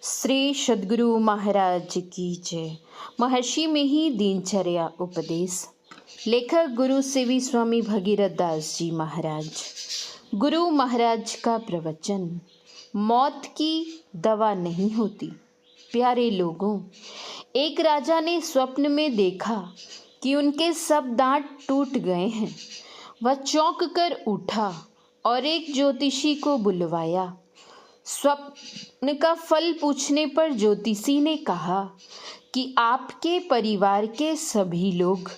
श्री सद्गुरु महाराज की जय। महर्षि में ही दिनचर्या उपदेश। लेखक गुरु सेवी स्वामी भगीरथ दास जी महाराज। गुरु महाराज का प्रवचन। मौत की दवा नहीं होती। प्यारे लोगों, एक राजा ने स्वप्न में देखा कि उनके सब दांत टूट गए हैं। वह चौंक कर उठा और एक ज्योतिषी को बुलवाया। स्वप्न का फल पूछने पर ज्योतिषी ने कहा कि आपके परिवार के सभी लोग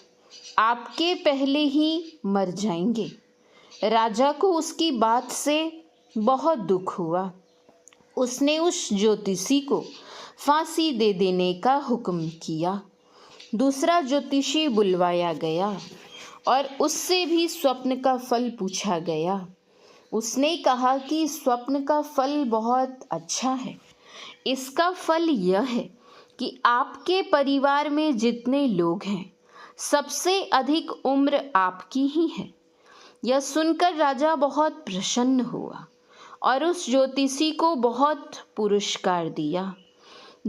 आपके पहले ही मर जाएंगे। राजा को उसकी बात से बहुत दुख हुआ। उसने उस ज्योतिषी को फांसी दे देने का हुक्म किया। दूसरा ज्योतिषी बुलवाया गया और उससे भी स्वप्न का फल पूछा गया। उसने कहा कि स्वप्न का फल बहुत अच्छा है। इसका फल यह है कि आपके परिवार में जितने लोग हैं, सबसे अधिक उम्र आपकी ही है। यह सुनकर राजा बहुत प्रसन्न हुआ और उस ज्योतिषी को बहुत पुरस्कार दिया।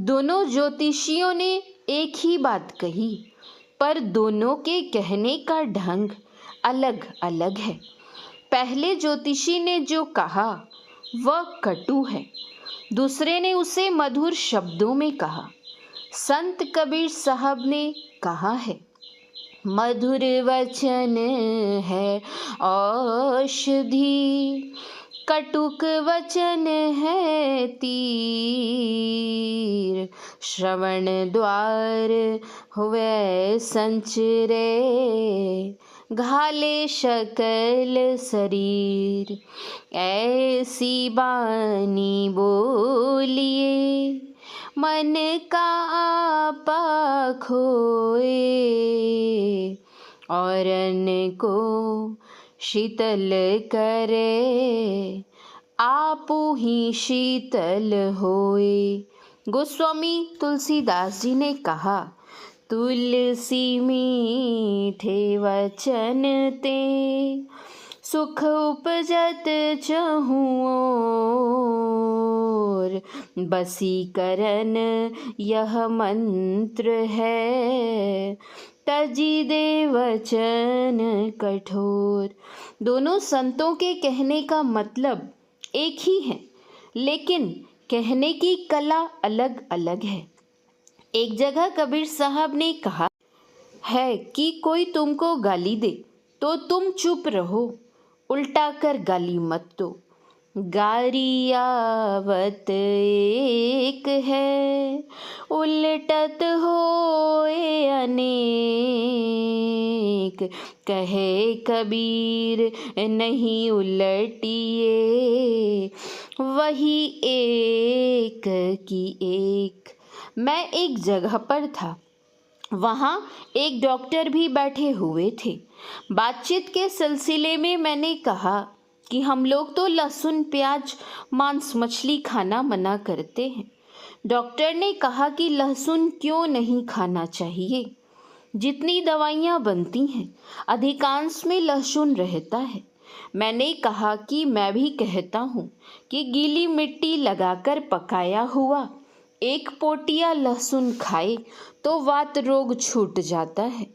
दोनों ज्योतिषियों ने एक ही बात कही, पर दोनों के कहने का ढंग अलग अलग है। पहले ज्योतिषी ने जो कहा वह कटु है, दूसरे ने उसे मधुर शब्दों में कहा। संत कबीर साहब ने कहा है, मधुर वचन है औषधि, कटुक वचन है तीर। श्रवण द्वार हुए संचरे, घाले शकल शरीर। ऐसी बानी बोलिए, मन का आपा खोए। और अन्न को शीतल करे, आपू ही शीतल होए। गोस्वामी तुलसीदास जी ने कहा, तुलसी मीठे वचन ते, सुख उपजत चहुँ ओर। बसीकरण यह मंत्र है, तजी दे वचन कठोर। दोनों संतों के कहने का मतलब एक ही है, लेकिन कहने की कला अलग अलग है। एक जगह कबीर साहब ने कहा है कि कोई तुमको गाली दे तो तुम चुप रहो, उल्टा कर गाली मत दो। गारी आवत एक है, उलटत होए अनेक। कहे कबीर नहीं उलटिए, वही एक की एक। मैं एक जगह पर था, वहाँ एक डॉक्टर भी बैठे हुए थे। बातचीत के सिलसिले में मैंने कहा कि हम लोग तो लहसुन, प्याज, मांस, मछली खाना मना करते हैं। डॉक्टर ने कहा कि लहसुन क्यों नहीं खाना चाहिए? जितनी दवाइयाँ बनती हैं, अधिकांश में लहसुन रहता है। मैंने कहा कि मैं भी कहता हूँ कि गीली मिट्टी लगाकर पकाया हुआ एक पोटिया लहसुन खाए तो वात रोग छूट जाता है।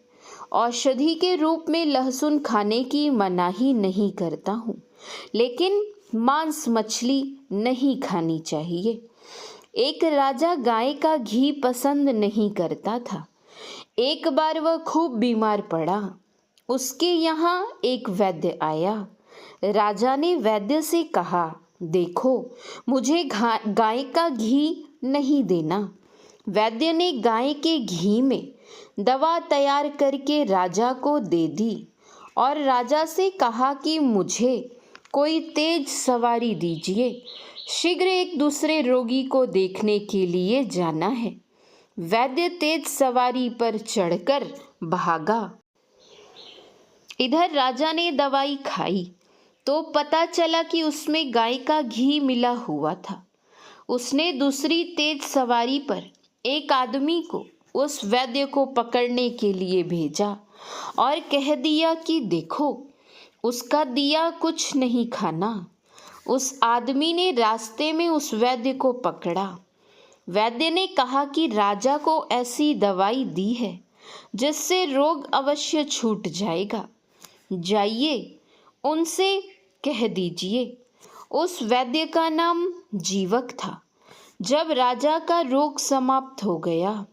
औषधि के रूप में लहसुन खाने की मनाही नहीं करता हूँ, लेकिन मांस, मछली नहीं खानी चाहिए। एक राजा गाय का घी पसंद नहीं करता था। एक बार वह खूब बीमार पड़ा। उसके यहाँ एक वैद्य आया। राजा ने वैद्य से कहा, देखो, मुझे गाय का घी नहीं देना। वैद्य ने गाय के घी में दवा तैयार करके राजा को दे दी और राजा से कहा कि मुझे कोई तेज सवारी दीजिए, शीघ्र एक दूसरे रोगी को देखने के लिए जाना है। वैद्य तेज सवारी पर चढ़कर भागा। इधर राजा ने दवाई खाई तो पता चला कि उसमें गाय का घी मिला हुआ था। उसने दूसरी तेज सवारी पर एक आदमी को उस वैद्य को पकड़ने के लिए भेजा और कह दिया कि देखो, उसका दिया कुछ नहीं खाना। उस आदमी ने रास्ते में उस वैद्य को पकड़ा वैद्य ने कहा कि राजा को ऐसी दवाई दी है जिससे रोग अवश्य छूट जाएगा। जाइए उनसे कह दीजिए। उस वैद्य का नाम जीवक था। जब राजा का रोग समाप्त हो गया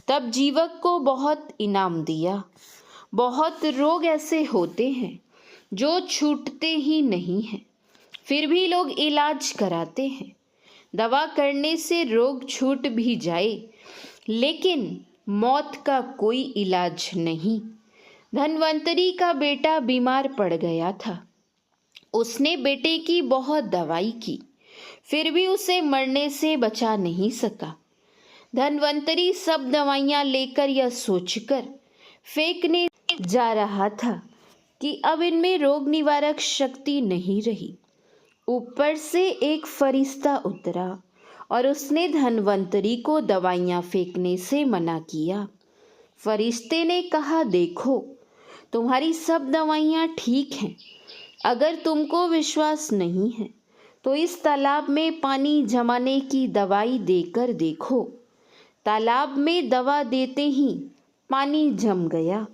तब जीवक को बहुत इनाम दिया। बहुत रोग ऐसे होते हैं जो छूटते ही नहीं हैं, फिर भी लोग इलाज कराते हैं। दवा करने से रोग छूट भी जाए लेकिन मौत का कोई इलाज नहीं। धनवंतरी का बेटा बीमार पड़ गया था। उसने बेटे की बहुत दवाई की, फिर भी उसे मरने से बचा नहीं सका। धनवंतरी सब दवाइयाँ लेकर यह सोचकर फेंकने जा रहा था कि अब इनमें रोग निवारक शक्ति नहीं रही। ऊपर से एक फरिश्ता उतरा और उसने धनवंतरी को दवाइयाँ फेंकने से मना किया। फरिश्ते ने कहा, देखो तुम्हारी सब दवाइयाँ ठीक हैं। अगर तुमको विश्वास नहीं है तो इस तालाब में पानी जमाने की दवाई देकर देखो। तालाब में दवा देते ही पानी जम गया।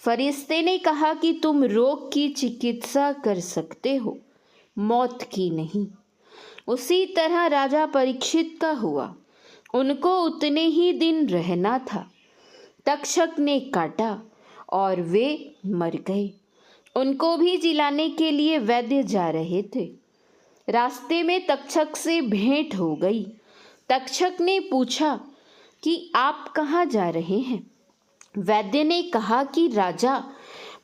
फरिश्ते ने कहा कि तुम रोग की चिकित्सा कर सकते हो, मौत की नहीं। उसी तरह राजा परीक्षित का हुआ। उनको उतने ही दिन रहना था। तक्षक ने काटा और वे मर गए। उनको भी जिलाने के लिए वैद्य जा रहे थे। रास्ते में तक्षक से भेंट हो गई। तक्षक ने पूछा कि आप कहाँ जा रहे हैं? वैद्य ने कहा कि राजा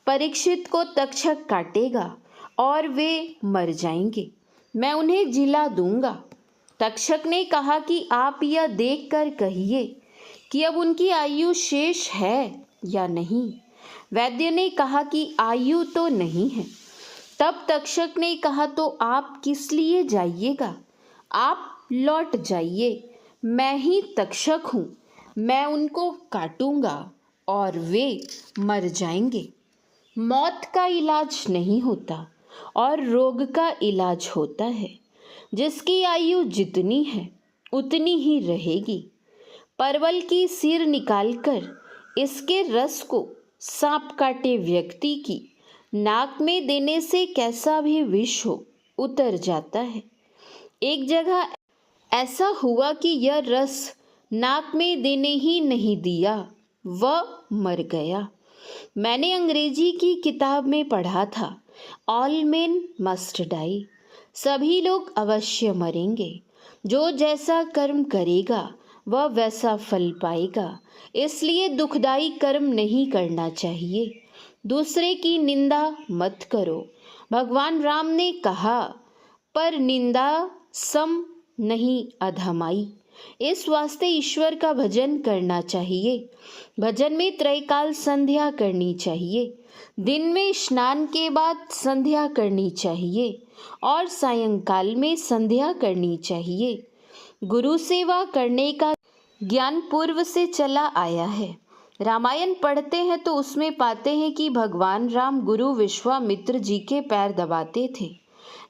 परीक्षित को तक्षक काटेगा और वे मर जाएंगे। मैं उन्हें जिला दूंगा। तक्षक ने कहा कि आप यह देखकर कहिए कि अब उनकी आयु शेष है या नहीं। वैद्य ने कहा कि आयु तो नहीं है। तब तक्षक ने कहा, तो आप किस लिए जाइएगा? आप लौट जाइए। मैं ही तक्षक हूँ। मैं उनको काटूंगा और वे मर जाएंगे। मौत का इलाज नहीं होता और रोग का इलाज होता है। जिसकी आयु जितनी है उतनी ही रहेगी। परवल की सिर निकालकर इसके रस को सांप काटे व्यक्ति की नाक में देने से कैसा भी विष हो उतर जाता है। एक जगह ऐसा हुआ कि यह रस नाक में देने ही नहीं दिया, वह मर गया। मैंने अंग्रेजी की किताब में पढ़ा था, ऑल मेन मस्ट डाई। सभी लोग अवश्य मरेंगे। जो जैसा कर्म करेगा वह वैसा फल पाएगा। इसलिए दुखदाई कर्म नहीं करना चाहिए। दूसरे की निंदा मत करो। भगवान राम ने कहा, पर निंदा सम नहीं अधमाई। इस वास्ते ईश्वर का भजन करना चाहिए। भजन में त्रैकाल संध्या करनी चाहिए। दिन में स्नान के बाद संध्या करनी चाहिए और सायंकाल में संध्या करनी चाहिए। गुरु सेवा करने का ज्ञान पूर्व से चला आया है। रामायण पढ़ते हैं तो उसमें पाते हैं कि भगवान राम गुरु विश्वामित्र जी के पैर दबाते थे।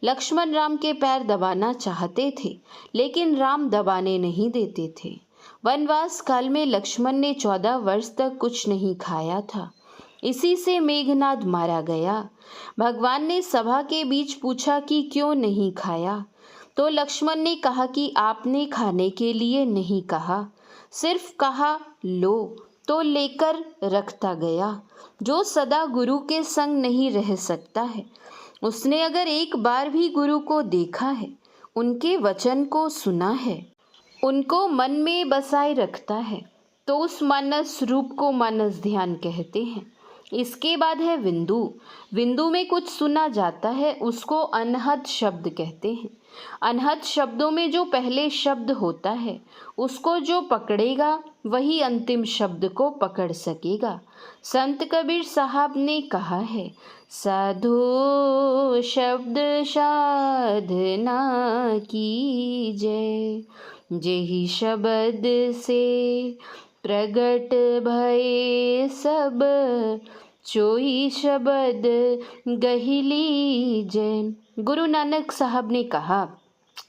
लक्ष्मण राम के पैर दबाना चाहते थे लेकिन राम दबाने नहीं देते थे। वनवास काल में लक्ष्मण ने 14 वर्ष तक कुछ नहीं खाया था। इसी से मेघनाद मारा गया। भगवान ने सभा के बीच पूछा कि क्यों नहीं खाया, तो लक्ष्मण ने कहा कि आपने खाने के लिए नहीं कहा, सिर्फ कहा लो, तो लेकर रखता गया। जो सदा गुरु के संग नहीं रह सकता है, उसने अगर एक बार भी गुरु को देखा है, उनके वचन को सुना है, उनको मन में बसाए रखता है, तो उस मानस रूप को मानस ध्यान कहते हैं। इसके बाद है विंदु। विंदु में कुछ सुना जाता है, उसको अनहद शब्द कहते हैं। अनहद शब्दों में जो पहले शब्द होता है उसको जो पकड़ेगा वही अंतिम शब्द को पकड़ सकेगा। संत कबीर साहब ने कहा है, साधु शब्द साधना कीजय, जेहि शब्द से प्रगट भय सब, चोई शब्द गही लीजय। गुरु नानक साहब ने कहा,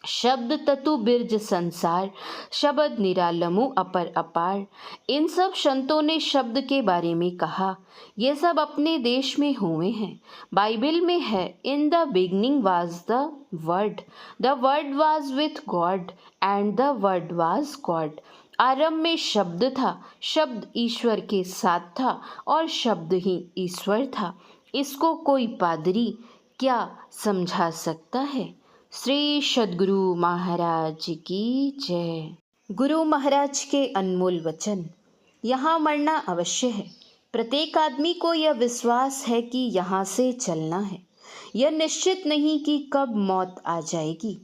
शब्द ततु बिरज संसार, शब्द निरालमु अपर अपार। इन सब संतों ने शब्द के बारे में कहा। ये सब अपने देश में हुए हैं। बाइबल में है, in the beginning was the word was with God and the word was God. आरंभ में शब्द था, शब्द ईश्वर के साथ था और शब्द ही ईश्वर था। इसको कोई पादरी क्या समझा सकता है? श्री सद्गुरु महाराज की जय। गुरु महाराज के अनमोल वचन। यहाँ मरना अवश्य है। प्रत्येक आदमी को यह विश्वास है कि यहाँ से चलना है। यह निश्चित नहीं कि कब मौत आ जाएगी।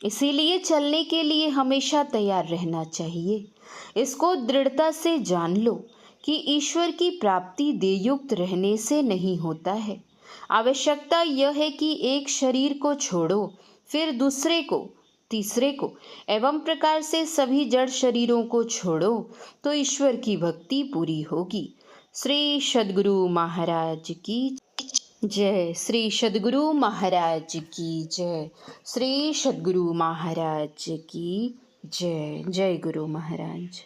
इसीलिए चलने के लिए हमेशा तैयार रहना चाहिए। इसको दृढ़ता से जान लो कि ईश्वर की प्राप्ति देयुक्त रहने से नहीं होता है। आवश्यकता यह है कि एक शरीर को छोड़ो, फिर दूसरे को, तीसरे को, एवं प्रकार से सभी जड़ शरीरों को छोड़ो तो ईश्वर की भक्ति पूरी होगी। श्री सद्गुरु महाराज की जय। श्री सद्गुरु महाराज की जय। श्री सद्गुरु महाराज की जय। जय गुरु महाराज।